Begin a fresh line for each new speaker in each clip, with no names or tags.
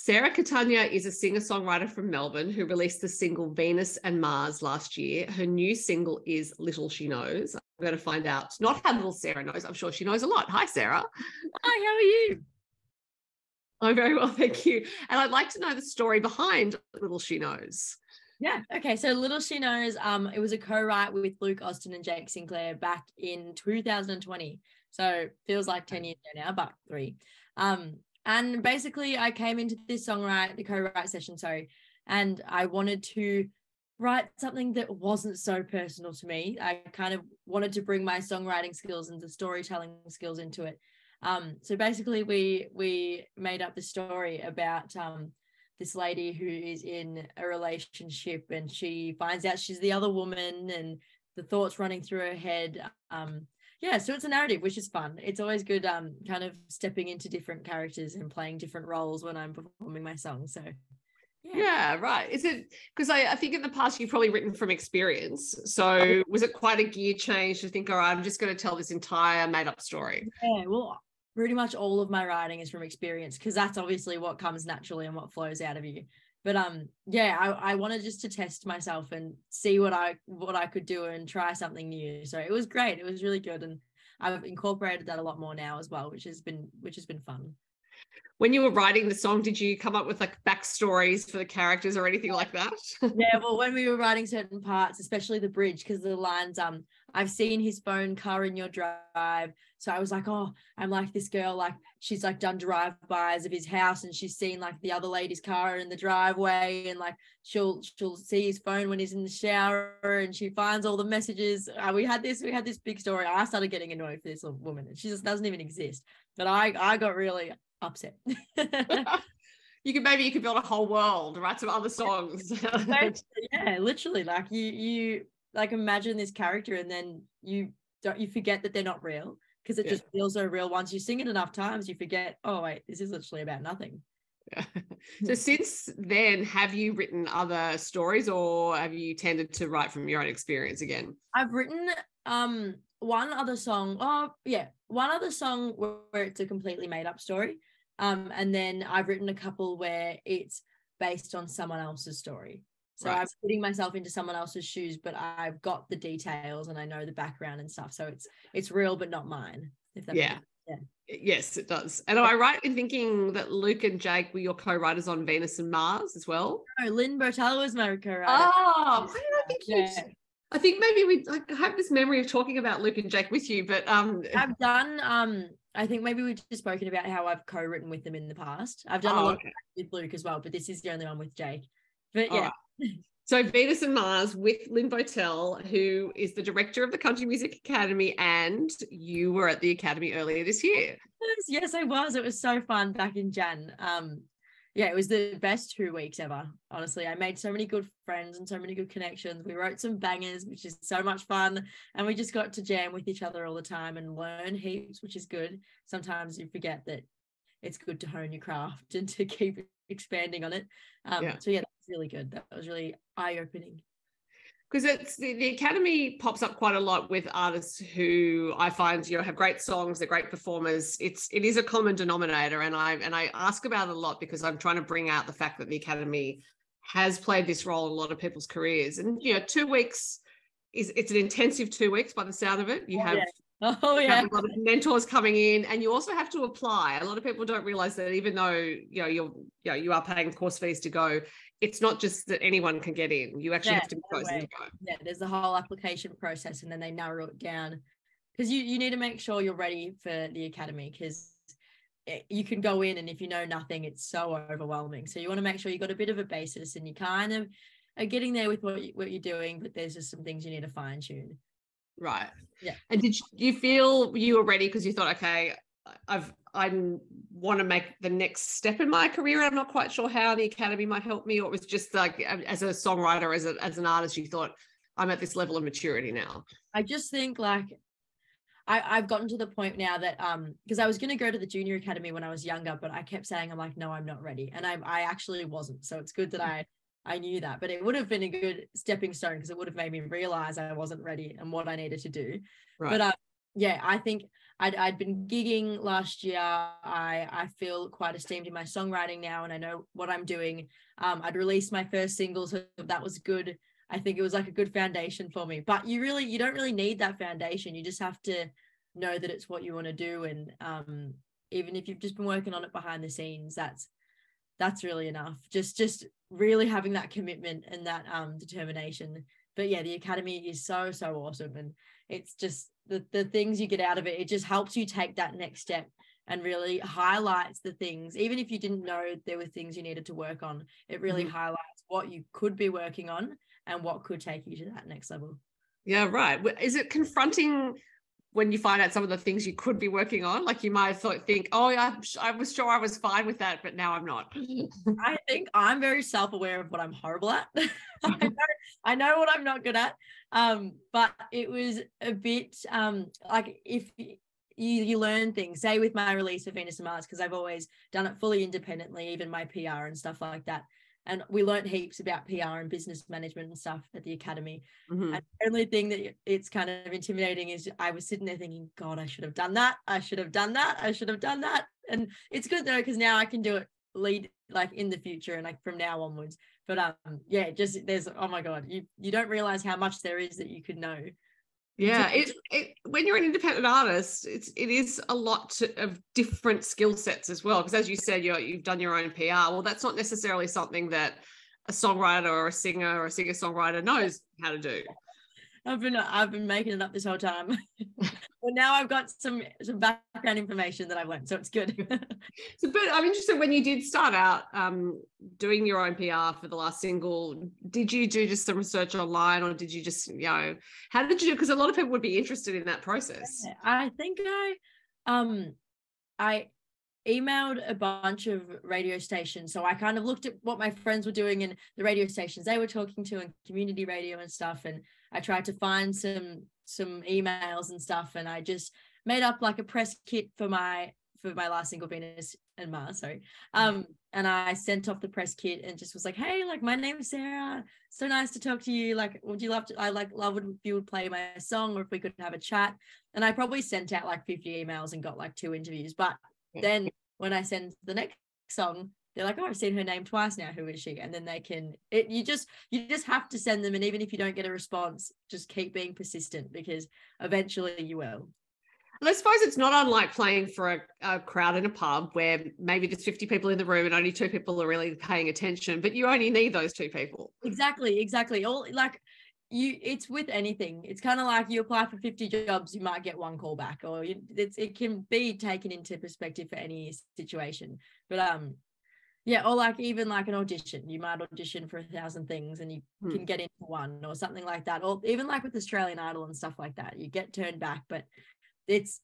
Sarah Catania is a singer-songwriter from Melbourne who released the single Venus and Mars last year. Her new single is Little She Knows. I'm going to find out not how little Sarah knows. I'm sure she knows a lot. Hi, Sarah.
Hi, how are you?
I'm very well, thank you. And I'd like to know the story behind Little She Knows.
Yeah. Okay. So Little She Knows, it was a co-write with Luke Austen and Jake Sinclair back in 2020. So feels like 10 years ago now, but 3. And basically I came into this the co-write session, and I wanted to write something that wasn't so personal to me. I kind of wanted to bring my songwriting skills and the storytelling skills into it. So basically we made up the story about this lady who is in a relationship, and she finds out she's the other woman and the thoughts running through her head. So it's a narrative, which is fun. It's always good kind of stepping into different characters and playing different roles when I'm performing my song. So
yeah, right. Is it because I think in the past you've probably written from experience. So was it quite a gear change to think, all right, I'm just going to tell this entire made up story?
Yeah, well, pretty much all of my writing is from experience, because that's obviously what comes naturally and what flows out of you. But I wanted just to test myself and see what I could do and try something new. So it was great. It was really good, and I've incorporated that a lot more now as well, which has been fun.
When you were writing the song, did you come up with like backstories for the characters or anything like that?
Yeah, well, when we were writing certain parts, especially the bridge, because the lines, I've seen his phone car in your drive. So I was like, oh, I'm like this girl, like she's like done drive-bys of his house, and she's seen like the other lady's car in the driveway, and like she'll see his phone when he's in the shower, and she finds all the messages. We had this big story. I started getting annoyed for this little woman, and she just doesn't even exist. But I got really upset.
You could build a whole world, write some other songs.
Yeah, literally, like you like imagine this character, and then you forget that they're not real, because it just feels so real. Once you sing it enough times, you forget, oh wait, this is literally about nothing.
Yeah. So since then, have you written other stories, or have you tended to write from your own experience again?
I've written one other song where it's a completely made up story. And then I've written a couple where it's based on someone else's story. So right. I'm putting myself into someone else's shoes, but I've got the details and I know the background and stuff. So it's real, but not mine. If that makes sense. Yeah.
Yes, it does. And am I right in thinking that Luke and Jake were your co-writers on Venus and Mars as well?
No, Lyn Bowtell was my co-writer.
Oh, why did I think I think maybe I have this memory of talking about Luke and Jake with you, but
I've done I think maybe we've just spoken about how I've co-written with them in the past. I've done a lot with Luke as well, but this is the only one with Jake. But yeah.
Right. So Venus and Mars with Lyn Bowtell, who is the director of the Country Music Academy, and you were at the Academy earlier this year.
Yes, I was. It was so fun back in Jan. It was the best 2 weeks ever. Honestly, I made so many good friends and so many good connections. We wrote some bangers, which is so much fun. And we just got to jam with each other all the time and learn heaps, which is good. Sometimes you forget that it's good to hone your craft and to keep expanding on it. So that was really good. That was really eye-opening.
Because it's the Academy pops up quite a lot with artists who I find have great songs, they're great performers. It is a common denominator, and I ask about it a lot because I'm trying to bring out the fact that the Academy has played this role in a lot of people's careers. And 2 weeks it's an intensive 2 weeks by the sound of it. You have a lot of mentors coming in, and you also have to apply. A lot of people don't realize that even though you are paying course fees to go, it's not just that anyone can get in. You actually have to be chosen to go.
Yeah, there's the whole application process, and then they narrow it down because you need to make sure you're ready for the Academy, because you can go in and if you know nothing, it's so overwhelming. So you want to make sure you got a bit of a basis and you kind of are getting there with what you're doing, but there's just some things you need to fine tune.
Right.
Yeah.
And did you feel you were ready because you thought, okay, I want to make the next step in my career, and I'm not quite sure how the Academy might help me, or it was just like as a songwriter, as an artist, you thought I'm at this level of maturity now?
I just think like I've gotten to the point now that because I was going to go to the Junior Academy when I was younger, but I kept saying I'm like, no, I'm not ready, and I actually wasn't. So it's good that I knew that, but it would have been a good stepping stone because it would have made me realize I wasn't ready and what I needed to do. Right. But I think I'd been gigging last year. I feel quite esteemed in my songwriting now, and I know what I'm doing. I'd released my first single, so that was good. I think it was like a good foundation for me. But you don't really need that foundation. You just have to know that it's what you want to do, and even if you've just been working on it behind the scenes, that's really enough. Just really having that commitment and that determination. But yeah, the Academy is so awesome, and it's just the things you get out of it. It just helps you take that next step and really highlights the things. Even if you didn't know there were things you needed to work on, it really highlights what you could be working on and what could take you to that next level.
Yeah, right. Is it confronting when you find out some of the things you could be working on? Like you might think, oh, yeah, I was sure I was fine with that, but now I'm not.
I think I'm very self-aware of what I'm horrible at. I know what I'm not good at. But it was a bit like if you learn things, say with my release of Venus and Mars, because I've always done it fully independently, even my PR and stuff like that. And we learned heaps about PR and business management and stuff at the Academy. And the only thing that it's kind of intimidating is I was sitting there thinking, God, I should have done that. I should have done that. I should have done that. And it's good though, because now I can do it lead like in the future and like from now onwards. But yeah, just there's, oh my God, you don't realize how much there is that you could know.
Yeah, when you're an independent artist, it is a lot of different skill sets as well. Because as you said, you've done your own PR. Well, that's not necessarily something that a songwriter or a singer or a singer-songwriter knows how to do.
I've been making it up this whole time. Well, now I've got some background information that I've learned, so it's good.
So, but I'm interested, when you did start out doing your own PR for the last single, did you do just some research online, or did you just, how did you do? Because a lot of people would be interested in that process.
Yeah, I think I emailed a bunch of radio stations. So I kind of looked at what my friends were doing and the radio stations they were talking to and community radio and stuff. And I tried to find some emails and stuff. And I just made up like a press kit for my last single, Venus and Mars, sorry. And I sent off the press kit and just was like, hey, like, my name is Sarah. So nice to talk to you. Like, would you love to, I like love it if you would play my song, or if we could have a chat. And I probably sent out like 50 emails and got like 2 interviews. But then when I send the next song, they're like, oh, I've seen her name twice now. Who is she? And then you just have to send them. And even if you don't get a response, just keep being persistent, because eventually you will.
And I suppose it's not unlike playing for a crowd in a pub where maybe there's 50 people in the room and only 2 people are really paying attention, but you only need those 2 people.
Exactly. All like it's with anything. It's kind of like you apply for 50 jobs, you might get 1 call back, or it can be taken into perspective for any situation. But yeah, or like even like an audition, you might audition for 1,000 things and you can get into 1 or something like that. Or even like with Australian Idol and stuff like that, you get turned back, but it's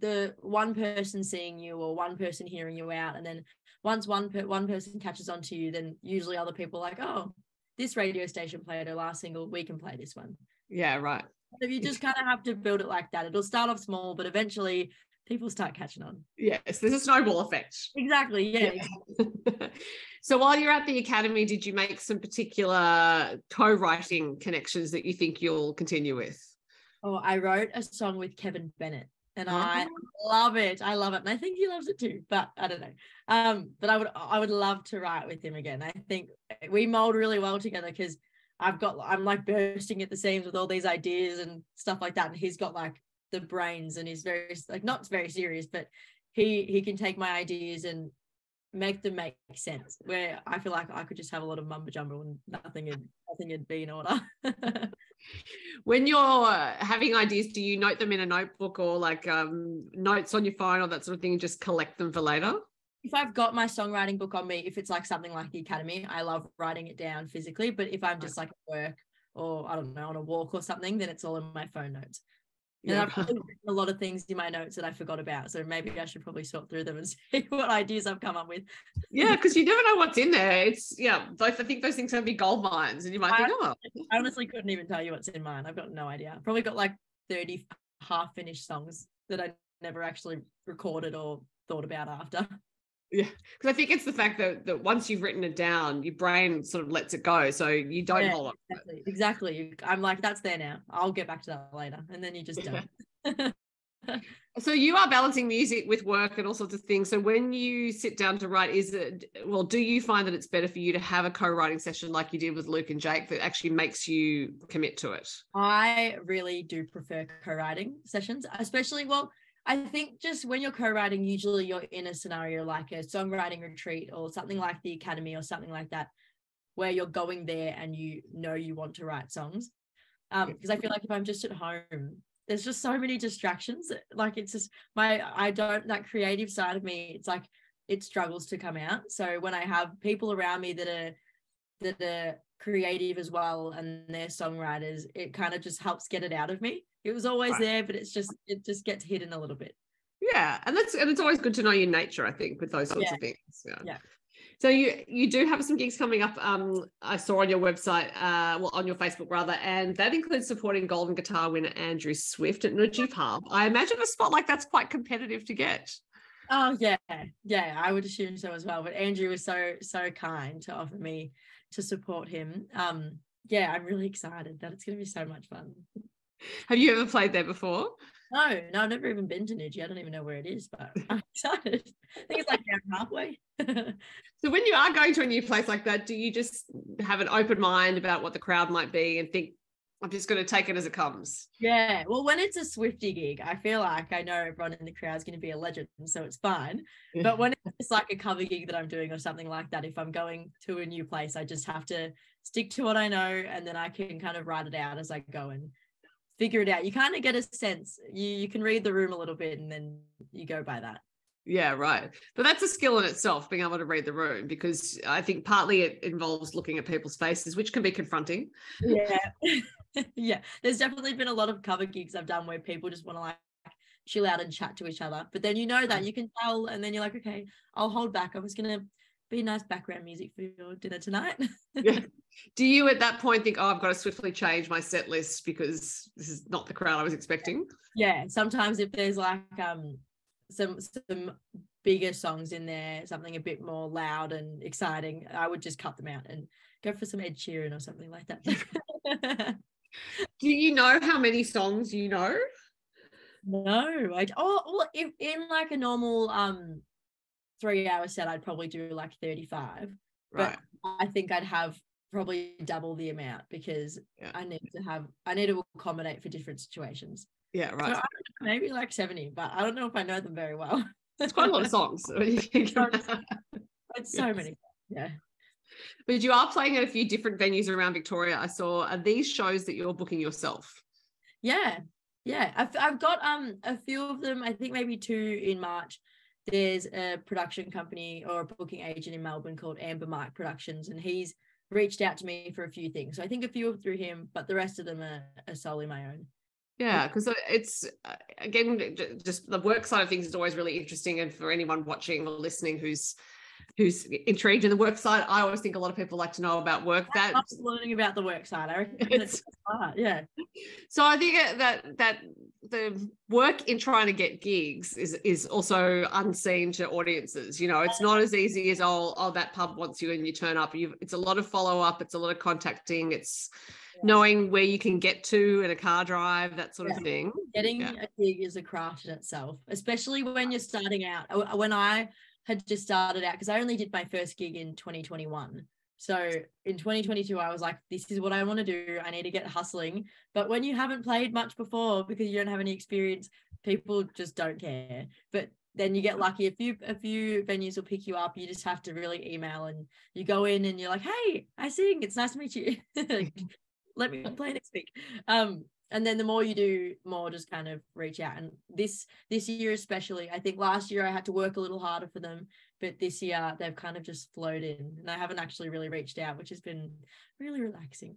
the one person seeing you or one person hearing you out, and then once one person catches on to you, then usually other people are like, oh, this radio station played her last single, we can play this one.
Yeah, right.
So you just kind of have to build it like that. It'll start off small, but eventually people start catching on.
Yes, there's a snowball effect.
Exactly, yeah.
So while you're at the Academy, did you make some particular co-writing connections that you think you'll continue with?
Oh, I wrote a song with Kevin Bennett, and I love it. And I think he loves it too, but I don't know. But I would love to write with him again. I think we mold really well together, because I'm like bursting at the seams with all these ideas and stuff like that. And he's got like the brains, and he's very, like, not very serious, but he can take my ideas and make them make sense, where I feel like I could just have a lot of mumbo jumbo and nothing would be in order.
When you're having ideas, do you note them in a notebook or like notes on your phone or that sort of thing, and just collect them for later?
If I've got my songwriting book on me, if it's like something like the Academy, I love writing it down physically. But if I'm just like at work or I don't know, on a walk or something, then it's all in my phone notes. And I've probably written a lot of things in my notes that I forgot about. So maybe I should probably sort through them and see what ideas I've come up with.
Yeah, because you never know what's in there. I think those things can be gold mines, and you might think,
I honestly couldn't even tell you what's in mine. I've got no idea. I've probably got like 30 half-finished songs that I never actually recorded or thought about after.
Yeah, because I think it's the fact that once you've written it down, your brain sort of lets it go, so you don't hold on.
Exactly. I'm like, that's there now. I'll get back to that later, and then you just don't.
So you are balancing music with work and all sorts of things. So when you sit down to write, do you find that it's better for you to have a co-writing session like you did with Luke and Jake that actually makes you commit to it?
I really do prefer co-writing sessions, especially, well, I think just when you're co-writing, usually you're in a scenario like a songwriting retreat or something like the Academy or something like that, where you're going there and you know you want to write songs. Because I feel like if I'm just at home, there's just so many distractions. Like it's just that creative side of me, it's like it struggles to come out. So when I have people around me that are creative as well and they're songwriters, it kind of just helps get it out of me. It was always there, but it just gets hidden a little bit.
Yeah, and it's always good to know your nature, I think, with those sorts of things. Yeah. So you do have some gigs coming up. I saw on your website, on your Facebook rather, and that includes supporting Golden Guitar winner Andrew Swift at Nudgee Pub. I imagine a spot like that's quite competitive to get.
Oh yeah, I would assume so as well. But Andrew was so kind to offer me to support him. I'm really excited that it's going to be so much fun.
Have you ever played there before?
No, I've never even been to Nudgee. I don't even know where it is, but I'm excited. I think it's like down halfway.
So when you are going to a new place like that, do you just have an open mind about what the crowd might be and think, I'm just going to take it as it comes?
Yeah, well, when it's a Swiftie gig, I feel like I know everyone in the crowd is going to be a legend, so it's fine. But when it's like a cover gig that I'm doing or something like that, if I'm going to a new place, I just have to stick to what I know, and then I can kind of write it out as I go and figure it out. You kind of get a sense. You can read the room a little bit, and then you go by that.
Yeah, right. But that's a skill in itself, being able to read the room, because I think partly it involves looking at people's faces, which can be confronting.
Yeah. Yeah. There's definitely been a lot of cover gigs I've done where people just want to like chill out and chat to each other. But then you know that you can tell, and then you're like, okay, I'll hold back. I was going to be nice background music for your dinner tonight.
Yeah. Do you at that point think, I've got to swiftly change my set list because this is not the crowd I was expecting?
Yeah. Sometimes if there's like some bigger songs in there, something a bit more loud and exciting, I would just cut them out and go for some Ed Sheeran or something like that.
Do you know how many songs you know?
No, if in like a normal 3-hour set, I'd probably do like 35.
Right.
But I think I'd have probably double the amount because I need to accommodate for different situations.
Yeah, right.
So maybe like 70, but I don't know if I know them very well.
It's quite a lot of songs.
It's so many. Yeah.
But you are playing at a few different venues around Victoria. I saw. Are these shows that you're booking yourself?
Yeah. I've got a few of them. I think maybe 2 in March. There's a production company or a booking agent in Melbourne called Amber Mike Productions, and he's reached out to me for a few things. So I think a few are through him, but the rest of them are solely my own.
Yeah, because it's, again, just the work side of things is always really interesting. And for anyone watching or listening who's intrigued in the work side, I always think a lot of people like to know about work.
I love learning about the work side. I reckon it's hard. Yeah.
So I think that the work in trying to get gigs is also unseen to audiences. You know, it's not as easy as that pub wants you and you turn up. It's a lot of follow up. It's a lot of contacting. It's knowing where you can get to in a car drive, that sort of thing.
Getting a gig is a craft in itself, especially when you're starting out. When I had just started out, because I only did my first gig in 2021. So in 2022, I was like, this is what I want to do. I need to get hustling. But when you haven't played much before because you don't have any experience, people just don't care. But then you get lucky. A few venues will pick you up. You just have to really email, and you go in and you're like, hey, I sing. It's nice to meet you. Let me play next week. And then the more you do, more just kind of reach out. And this year especially, I think last year I had to work a little harder for them, but this year they've kind of just flowed in, and I haven't actually really reached out, which has been really relaxing.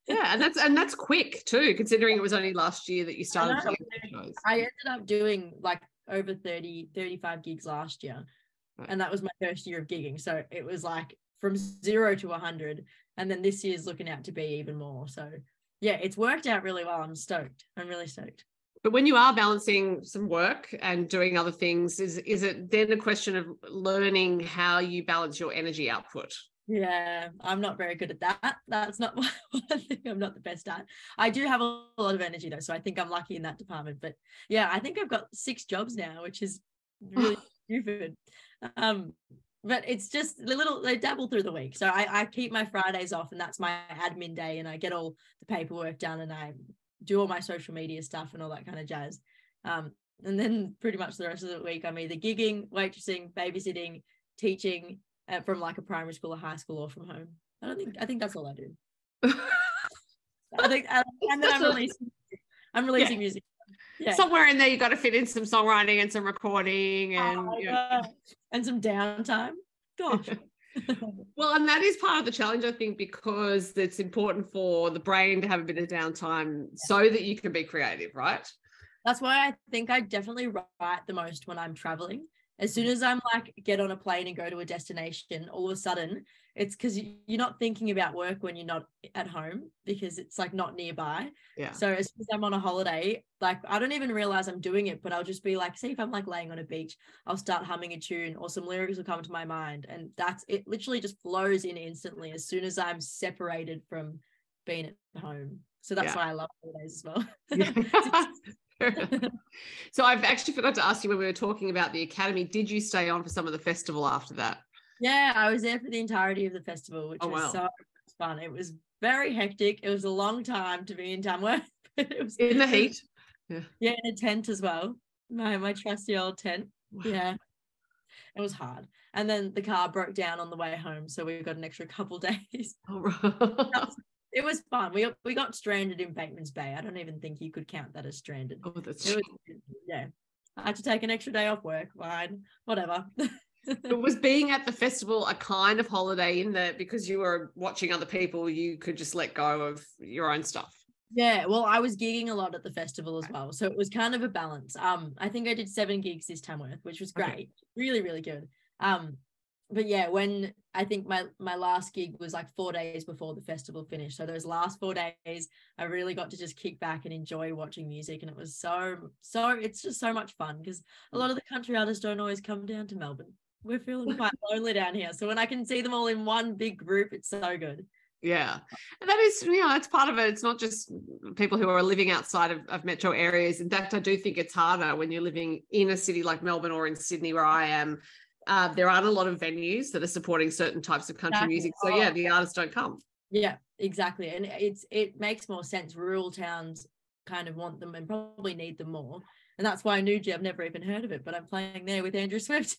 Yeah, and that's quick too, considering it was only last year that you started playing shows.
I ended up doing like over 35 gigs last year, and that was my first year of gigging. So it was like from 0 to 100, and then this year's looking out to be even more. So yeah, it's worked out really well. I'm stoked. I'm really stoked.
But when you are balancing some work and doing other things, is it then a question of learning how you balance your energy output?
Yeah, I'm not very good at that. That's not one thing I'm not the best at. I do have a lot of energy though, so I think I'm lucky in that department. But yeah, I think I've got 6 jobs now, which is really stupid. Um, but it's just a little, they dabble through the week. So I keep my Fridays off, and that's my admin day, and I get all the paperwork done, and I do all my social media stuff and all that kind of jazz. And then pretty much the rest of the week, I'm either gigging, waitressing, babysitting, teaching, from like a primary school or high school, or from home. I think that's all I do. I think, and then I'm releasing music. Yeah.
Somewhere in there, you got to fit in some songwriting and some recording and
and some downtime. Gosh.
Well, and that is part of the challenge, I think, because it's important for the brain to have a bit of downtime so that you can be creative, right?
That's why I think I definitely write the most when I'm traveling. As soon as I'm like, get on a plane and go to a destination, all of a sudden it's because you're not thinking about work when you're not at home, because it's like not nearby.
Yeah.
So as soon as I'm on a holiday, like I don't even realize I'm doing it, but I'll just be like, see, if I'm like laying on a beach, I'll start humming a tune or some lyrics will come to my mind. And that's it, literally just flows in instantly as soon as I'm separated from being at home. So that's why I love holidays as well.
So I've actually forgot to ask you when we were talking about the Academy, did you stay on for some of the festival after that?
Yeah, I was there for the entirety of the festival, which was so fun. It was very hectic. It was a long time to be in Tamworth. It was
in the heat.
Yeah, in a tent as well. My trusty old tent. Wow. Yeah. It was hard. And then the car broke down on the way home, so we got an extra couple days.
Oh, right.
It was fun. We got stranded in Bateman's Bay. I don't even think you could count that as stranded.
Oh, that's
yeah. I had to take an extra day off work. Fine, whatever.
But was being at the festival a kind of holiday in that because you were watching other people, you could just let go of your own stuff?
Yeah, well, I was gigging a lot at the festival as well, so it was kind of a balance. I think I did 7 gigs this Tamworth, which was great. Really, really good. But yeah, when I think my last gig was like 4 days before the festival finished. So those last 4 days, I really got to just kick back and enjoy watching music. And it was so it's just so much fun, because a lot of the country artists don't always come down to Melbourne. We're feeling quite lonely down here. So when I can see them all in one big group, it's so good.
Yeah. And that is, it's part of it. It's not just people who are living outside of metro areas. In fact, I do think it's harder when you're living in a city like Melbourne or in Sydney, where I am. There aren't a lot of venues that are supporting certain types of country music. So yeah, the artists don't come.
Yeah, exactly. And it makes more sense. Rural towns kind of want them and probably need them more. And that's why Nuji, I've never even heard of it, but I'm playing there with Andrew Swift.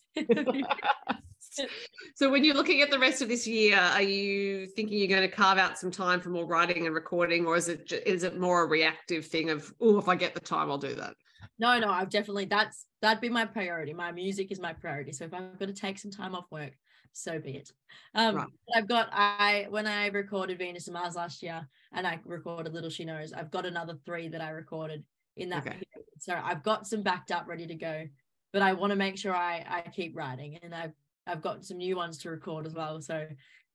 So when you're looking at the rest of this year, are you thinking you're going to carve out some time for more writing and recording, or is it more a reactive thing of, oh, if I get the time, I'll do that?
No, I've definitely, that'd be my priority. My music is my priority. So if I've got to take some time off work, so be it. Right. When I recorded Venus and Mars last year, and I recorded Little She Knows, I've got another 3 that I recorded in that period. So I've got some backed up, ready to go, but I want to make sure I keep writing, and I've got some new ones to record as well. So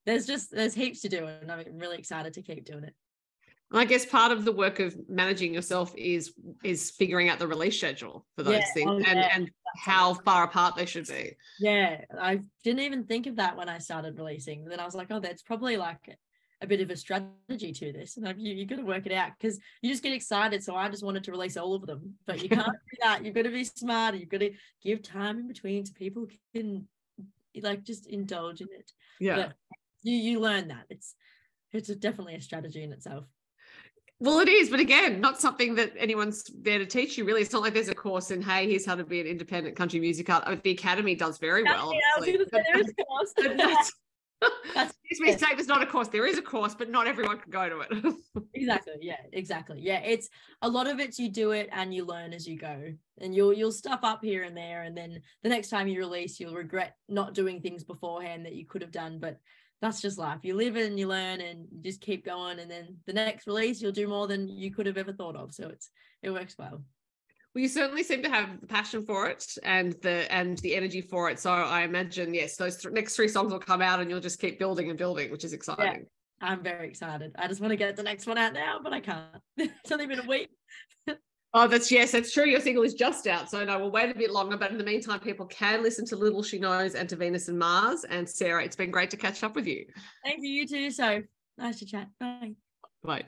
there's heaps to do, and I'm really excited to keep doing it.
I guess part of the work of managing yourself is figuring out the release schedule for those things and how far apart they should be.
Yeah, I didn't even think of that when I started releasing. Then I was like, oh, that's probably like a bit of a strategy to this. And you got to work it out, because you just get excited. So I just wanted to release all of them, but you can't do that. You've got to be smart. You've got to give time in between so people can like just indulge in it.
Yeah.
But you learn that. It's definitely a strategy in itself.
Well, it is, but again, not something that anyone's there to teach you, really. It's not like there's a course in, hey, here's how to be an independent country music artist. The Academy does very well.
Yeah, I was going to say there is a course.
Excuse me, say there's not a course. There is a course, but not everyone can go to it.
Exactly. Yeah, it's a lot of it's you do it and you learn as you go, and you'll stuff up here and there, and then the next time you release, you'll regret not doing things beforehand that you could have done. But that's just life. You live and you learn, and you just keep going, and then the next release you'll do more than you could have ever thought of. So it works well.
Well, you certainly seem to have the passion for it and the energy for it. So I imagine, yes, those next 3 songs will come out and you'll just keep building and building, which is exciting.
Yeah, I'm very excited. I just want to get the next one out now, but I can't. It's only been a week.
Oh, that's true. Your single is just out. So no, we'll wait a bit longer. But in the meantime, people can listen to Little She Knows and to Venus and Mars. And Sarah, it's been great to catch up with you.
Thank you, you too. So nice to chat. Bye.
Bye.